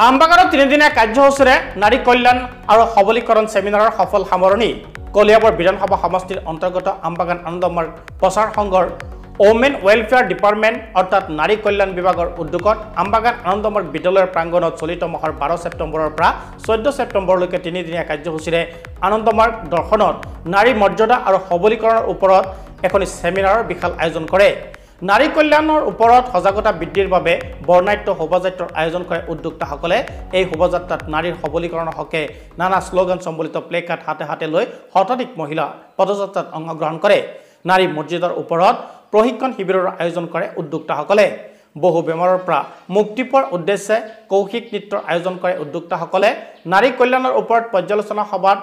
আমবাগানত 3দিনীয়া কাৰ্যসূচীৰে নাৰী কল্যাণ আৰু সবলীকৰণ সেমিনাৰৰ সফল সামৰণি কলিয়াবৰ বিধানসভা সমষ্টিৰ অন্তৰ্গত আমবাগান আনন্দমাৰ্গ প্ৰচাৰ সংঘৰ ওমেন ওয়েলফেয়াৰ ডিপাৰ্টমেণ্ট অৰ্থাৎ নাৰী কল্যাণ বিভাগৰ উদ্যোগত আমবাগান আনন্দমাৰ্গ বিদ্যালয়ৰ প্ৰাংগণত চলিত মাহৰ 12 ছেপ্টেম্বৰৰ পৰা 14 ছেপ্টেম্বৰলৈকে 3দিনীয়া কাৰ্যসূচীৰে আনন্দমাৰ্গ দৰ্শনত নাৰী মৰ্যাদা আৰু সবলীকৰণৰ ওপৰত এখন সেমিনাৰৰ বিশাল আয়োজন কৰে। নাৰী কল্যাণৰ ওপৰত সজাগতা বৃদ্ধিৰ বাবে বৰ্ণাঢ্য শোভাযাত্ৰাৰ আয়োজন কৰে উদ্যোক্তাসকলে। এই শোভাযাত্ৰাত নাৰীৰ সবলীকৰণৰ হকে নানা শ্লোগান সম্বলিত প্লেকাৰ্ড হাতে হাতে লৈ শতাধিক মহিলা পদযাত্ৰাত অংশগ্ৰহণ কৰে। নাৰী মৰ্যাদাৰ ওপৰত প্ৰশিক্ষণ শিবিৰৰ আয়োজন কৰে উদ্যোক্তাসকলে। বহু বেমাৰৰ পৰা মুক্তি পোৱাৰ উদ্দেশ্যে কৌশিক নৃত্যৰ আয়োজন কৰে উদ্যোক্তাসকলে। নাৰী কল্যাণৰ ওপৰত পৰ্যালোচনা সভাত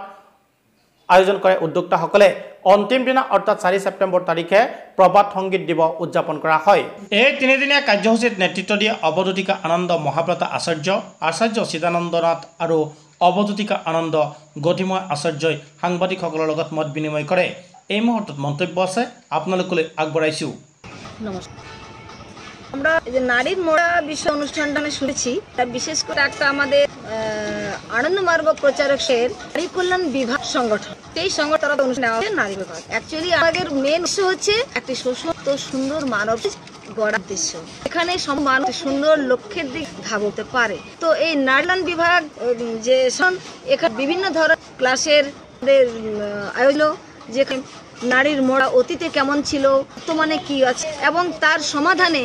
আয়োজন কৰে উদ্যোক্তাসকলে। অন্তিম দিনা অৰ্থাৎ 4 ছেপ্টেম্বৰ তাৰিখে প্ৰভাত সংগীত দিৱস উদযাপন কৰা হয়। এই 3দিনীয়া কাৰ্যসূচীত নেতৃত্ব দিয়ে অৱধূতিকা আনন্দ মহাব্ৰতা আচাৰ্য চিদানন্দ নাথ আৰু অৱধূতিকা আনন্দ গতিময় আচাৰ্যই সাংবাদিকসকলৰ লগত মত বিনিময় কৰে। এই মুহূৰ্তত মন্তব্য আছে আপোনালোকলৈ আগবঢ়াইছো। নমস্কাৰ। আমরা নারীর মোড়া বিষয় অনুষ্ঠানটা শুনেছি, বিশেষ করে একটা আমাদের আনন্দমার্গ প্রচারকের নারী কল্যাণ বিভাগ সংগঠন, এই সংগঠন অনুষ্ঠান নারী বিভাগ। অ্যাকচুয়ালি আমাদের মেন উদ্দেশ্য হচ্ছে একটি সুস্থ সুন্দর মানব গড়ার উদ্দেশ্য। এখানে সব মানুষ সুন্দর লক্ষ্যের দিক ধাবতে পারে। তো এই নারী কল্যাণ বিভাগ যে এখানে বিভিন্ন ধরনের ক্লাসের আয়োজন, যেখানে নারীর মোড়া অতীতে কেমন ছিল, বর্তমানে কি আছে এবং তার সমাধানে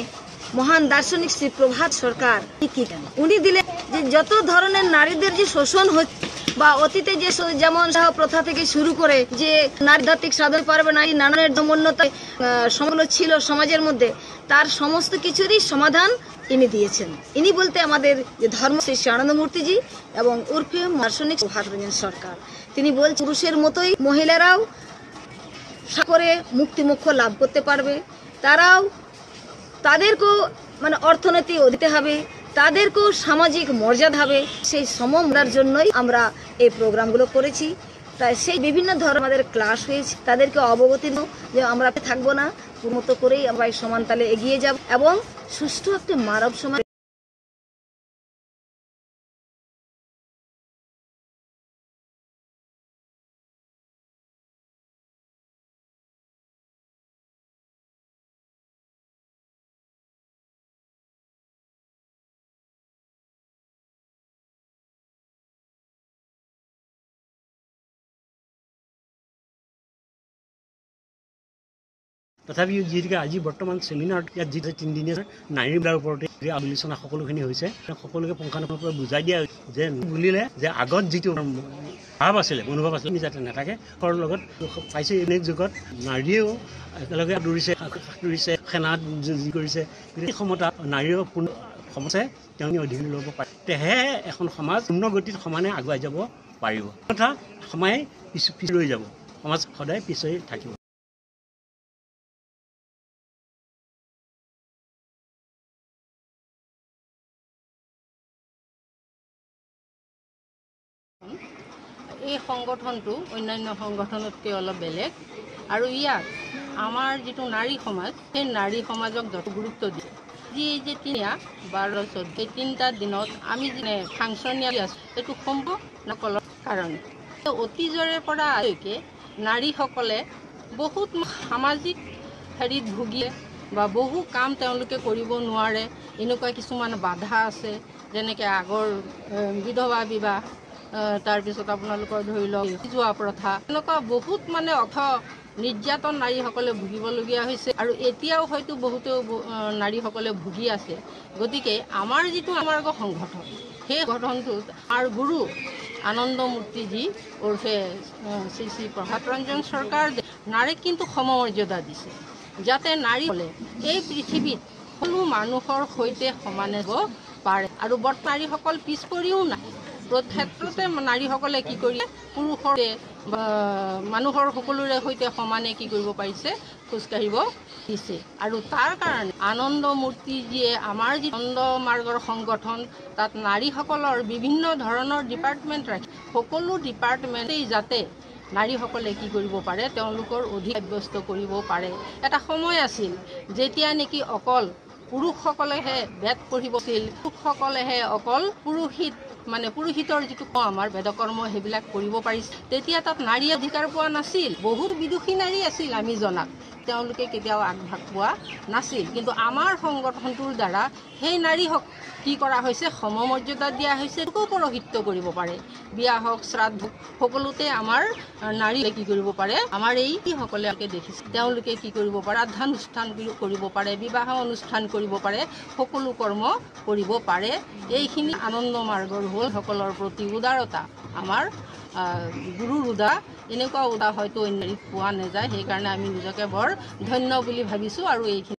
মহান দার্শনিক শ্রী প্রভাত সরকার কি দেন। উনি দিলে যে যত ধরনের নারীদের যে শোষণ হচ্ছে বা অতীতে যে যেমন প্রথা থেকে শুরু করে যে নারীধাত্মিক সাধন পারবে নারী নানানের দমন্যতায় সমগ্র ছিল সমাজের মধ্যে, তার সমস্ত কিছুরই সমাধান ইনি দিয়েছেন। ইনি বলতে আমাদের যে ধর্ম শ্রী আনন্দমূর্তিজি এবং উর্ফে দার্শনিক প্রভাত রঞ্জন সরকার, তিনি বলছেন পুরুষের মতোই মহিলারাও করে মুক্তিমোক্ষ লাভ করতে পারবে। তাদেরকেও মানে অর্থনীতি দিতে হবে, তাদেরকেও সামাজিক মর্যাদা হবে। সেই সমমরার জন্যই আমরা এই প্রোগ্রামগুলো করেছি। তাই সেই বিভিন্ন ধরনের আমাদের ক্লাস হয়েছে, তাদেরকে অবগতি দেব যে আমরা থাকবো না, মতো করেই আমরা এই সমান তালে এগিয়ে যাব এবং সুষ্ঠু একটি মানব সমাজ। তথাপিও যিহেতুকে আজি বৰ্তমান চেমিনাৰত ইয়াত যি 3দিনীয়া নাৰীৰ ওপৰতে আলোচনা সকলোখিনি হৈছে, সকলোকে পুংখানুপুংখভাৱে বুজাই দিয়া যে বুলিলে যে আগত যিটো ভাৱ আছিলে, মনোভাৱ আছিলে, যাতে নাথাকে। ঘৰৰ লগত পাইছে এনে যুগত নাৰীয়েও একেলগে দৌৰিছে, সেনাত যি কৰিছে, এই ক্ষমতা নাৰীৰ পূৰ্ণ সমস্যাই তেওঁলোকে অধীন ল'ব পাৰে। তেহে এখন সমাজ পূৰ্ণ গতিত সমানে আগুৱাই যাব পাৰিব। তথা সমায়ে পিছ ৰৈ যাব, সমাজ সদায় পিছই থাকিব। এই সংগঠনটো অন্যান্য সংগঠনতকৈ অলপ বেলেগ আৰু ইয়াত আমাৰ যিটো নাৰী সমাজ, সেই নাৰী সমাজক যথেষ্ট গুৰুত্ব দিয়ে। যে 12, 14 এই 3টা দিনত আমি যে ফাংচনিয়াল আছোঁ, এইটো সম্ভৱ নকলৰ কাৰণে অতীজৰে পৰা আজিলৈকে নাৰীসকলে বহুত সামাজিক হেৰিত ভুগিলে বা বহু কাম তেওঁলোকে কৰিব নোৱাৰে। এনেকুৱা কিছুমান বাধা আছে, যেনেকৈ আগৰ বিধৱা বিবাহ, তাৰপিছত আপোনালোকৰ ধৰি লওক যোৱা প্ৰথা, এনেকুৱা বহুত মানে নিৰ্যাতন নাৰীসকলে ভুগিবলগীয়া হৈছে আৰু এতিয়াও হয়তো বহুতো নাৰীসকলে ভুগি আছে। গতিকে আমাৰ যিটো আমাৰ সংগঠন, সেই সংগঠনটোত আমাৰ গুৰু আনন্দমূৰ্তিজী ওৰফে শ্ৰী শ্ৰী প্ৰভাত ৰঞ্জন চৰকাৰ নাৰীক কিন্তু সমমৰ্যাদা দিছে, যাতে নাৰীসকলে এই পৃথিৱীত সকলো মানুহৰ সৈতে সমানে হ'ব পাৰে। আৰু বৰ্তমান নাৰীসকল পিছ পৰিও নাই, ক্ষেত্ৰতে নাৰীসকলে কি কৰিলে পুৰুষৰ বা মানুহৰ সকলোৰে সৈতে সমানে কি কৰিব পাৰিছে, খোজকাঢ়িব দিছে। আৰু তাৰ কাৰণে আনন্দমূৰ্তিজীয়ে আমাৰ যি আনন্দমাৰ্গৰ সংগঠন, তাত নাৰীসকলৰ বিভিন্ন ধৰণৰ ডিপাৰ্টমেণ্ট ৰাখি সকলো ডিপাৰ্টমেণ্টেই যাতে নাৰীসকলে কি কৰিব পাৰে, তেওঁলোকৰ অধিক সাব্যস্ত কৰিব পাৰে। এটা সময় আছিল যেতিয়া নেকি অকল পুৰুষসকলেহে বেদ পঢ়িবছিল, পুৰুষসকলেহে অকল পুৰোহিতৰ যিটো আমাৰ বেদকৰ্ম সেইবিলাক কৰিব পাৰিছিল। তেতিয়া তাত নাৰী অধিকাৰ পোৱা নাছিল। বহুত বিদুষী নাৰী আছিল আমি জনাত, তেওঁলোকে কেতিয়াও আগভাগ পোৱা নাছিল। কিন্তু আমাৰ সংগঠনটোৰ দ্বাৰা সেই নাৰীক কি কৰা হৈছে, সমমৰ্যাদা দিয়া হৈছে। পৌৰোহিত্য কৰিব পাৰে, বিয়া হওক শ্ৰাদ্ধ সকলোতে আমাৰ নাৰীয়ে কি কৰিব পাৰে, আমাৰ এই সকলে দেখিছে তেওঁলোকে কি কৰিব পাৰে, শ্ৰাদ্ধানুষ্ঠান কৰিব পাৰে, বিবাহ অনুষ্ঠান কৰিব পাৰে, সকলো কৰ্ম কৰিব পাৰে। এইখিনি আনন্দ মাৰ্গৰ হ'ল সকলৰ প্ৰতি উদাৰতা। আমাৰ গুৰুৰ উদা এনেকুৱা উদা হয়তো নাৰীত পোৱা নাযায়। সেইকাৰণে আমি নিজকে বৰ ধন্য বুলি ভাবিছোঁ আৰু এইখিনি